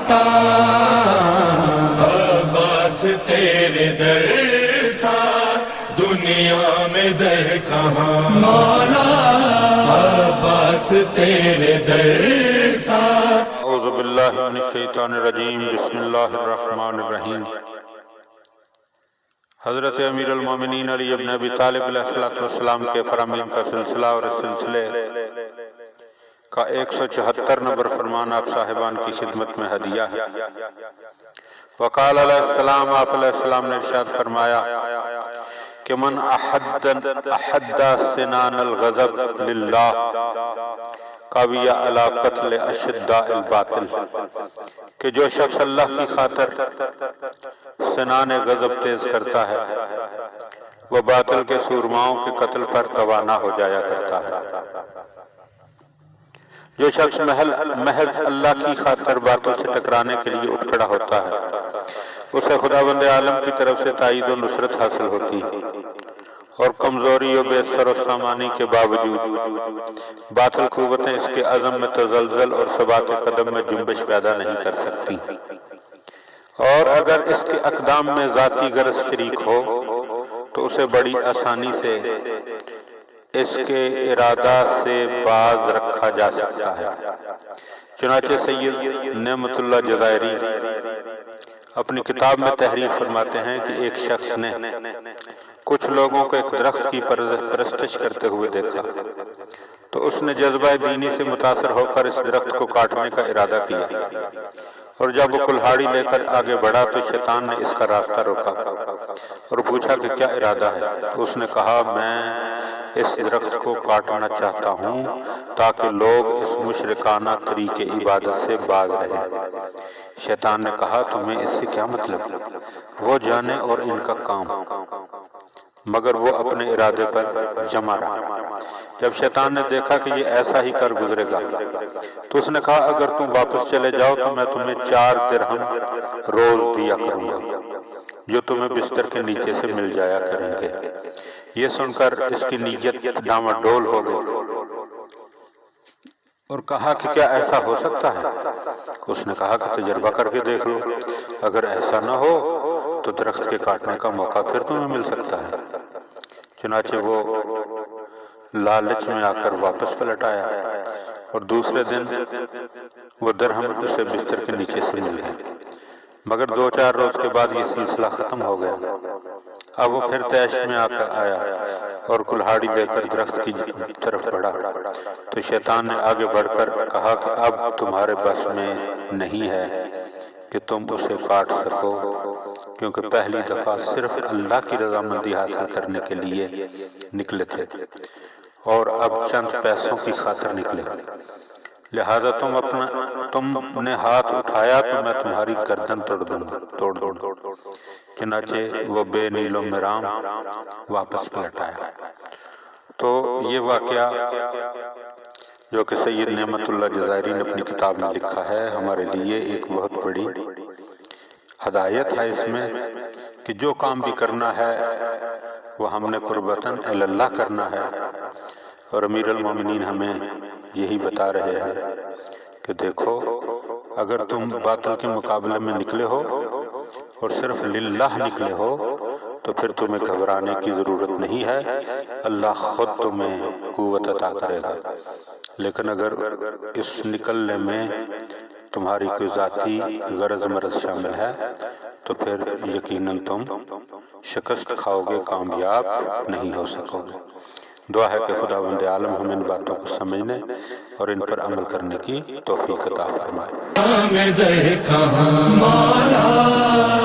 واسطہ عباس تیرے در سا دنیا میں در کہاں مولا عباس تیرے در سا۔ اعوذ باللہ من الشیطان الرجیم، بسم اللہ الرحمن الرحیم۔ حضرت امیر المومنین علی ابن ابی طالب علیہ السلام کے فرامین کا سلسلہ اور اس سلسلے کا 174 نمبر فرمان آپ صاحبان کی خدمت میں ہدیہ ہے۔ وقال علیہ السلام، آپ علیہ السلام نے ارشاد فرمایا کہ من احد سنان الغضب للہ قوی علی قتل اشداء الباطل، کہ جو شخص اللہ کی خاطر سنان غضب تیز کرتا ہے وہ باطل کے سورماؤں کے قتل پر توانا ہو جایا کرتا ہے۔ جو شخص محض اللہ کی خاطر باطل سے ٹکرانے کے لیے اٹھ کھڑا ہوتا ہے اسے خداوند عالم کی طرف سے تائید و نصرت حاصل ہوتی ہے، اور کمزوری و بے سر و سامانی کے باوجود باطل قوتیں اس کے عزم میں تزلزل اور ثبات قدم میں جنبش پیدا نہیں کر سکتی، اور اگر اس کے اقدام میں ذاتی غرض شریک ہو تو اسے بڑی آسانی سے اس کے ارادہ سے باز رکھا جا سکتا ہے۔ چنانچہ سید نعمت اللہ جزائری اپنی کتاب میں تحریر فرماتے ہیں کہ ایک شخص نے کچھ لوگوں کو ایک درخت کی پرستش کرتے ہوئے دیکھا تو اس نے جذبہ دینی سے متاثر ہو کر اس درخت کو کاٹنے کا ارادہ کیا، اور جب وہ کلہاڑی لے کر آگے بڑھا تو شیطان نے اس کا راستہ روکا اور پوچھا کہ کیا ارادہ ہے؟ اس نے کہا میں اس درخت کو کاٹنا چاہتا ہوں تاکہ لوگ اس مشرکانہ طریقے عبادت سے باز رہیں۔ شیطان نے کہا تمہیں اس سے کیا مطلب؟ وہ جانے اور ان کا کام، مگر وہ اپنے ارادے پر جمع رہا۔ جب شیطان نے دیکھا کہ یہ ایسا ہی کر گزرے گا تو اس نے کہا اگر تم واپس چلے جاؤ تو میں تمہیں 4 درہم روز دیا کروں گا جو تمہیں بستر کے نیچے سے مل جایا کریں گے۔ یہ سن کر اس کی نیت ڈاواڈول ہو گئی اور کہا کہ کیا ایسا ہو سکتا ہے؟ اس نے کہا کہ تجربہ کر کے دیکھ لو، اگر ایسا نہ ہو تو درخت کے کاٹنے کا موقع پھر تمہیں مل سکتا ہے۔ چنانچہ وہ لالچ میں آ کر واپس پلٹ آیا اور دوسرے دن وہ درہم اسے بستر کے نیچے سے مل گئے، مگر 2-4 روز کے بعد یہ سلسلہ ختم ہو گیا۔ اب وہ پھر تیش میں آ کر آیا اور کلہاڑی لے کر درخت کی طرف بڑھا تو شیطان نے آگے بڑھ کر کہا کہ اب تمہارے بس میں نہیں ہے کہ تم اسے کاٹ سکو، کیونکہ پہلی دفعہ صرف اللہ کی رضامندی حاصل کرنے کے لیے نکلے تھے اور اب چند پیسوں کی خاطر نکلے، لہذا تم نے ہاتھ اٹھایا تو میں تمہاری گردن توڑ دوں گا۔ چنانچہ وہ بے نیل و مرام واپس پلٹ آیا۔ تو یہ واقعہ جو کہ سید نعمت اللہ جزائری نے اپنی کتاب میں لکھا ہے ہمارے لیے ایک بہت بڑی ہدایت ہے اس میں کہ جو کام بھی کرنا ہے وہ ہم نے قربتاً اللہ کرنا ہے، اور امیر المومنین ہمیں یہی بتا رہے ہیں کہ دیکھو اگر تم باطل کے مقابلے میں نکلے ہو اور صرف للہ نکلے ہو تو پھر تمہیں گھبرانے کی ضرورت نہیں ہے، اللہ خود تمہیں قوت عطا کرے گا۔ لیکن اگر اس نکلنے میں تمہاری کوئی ذاتی غرض مرض شامل ہے تو پھر یقیناً تم شکست کھاؤ گے، کامیاب نہیں ہو سکو گے۔ دعا ہے کہ خداوند عالم ہمیں ان باتوں کو سمجھنے اور ان پر عمل کرنے کی توفیق عطا فرمائے۔ میں در کہاں مولا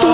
تو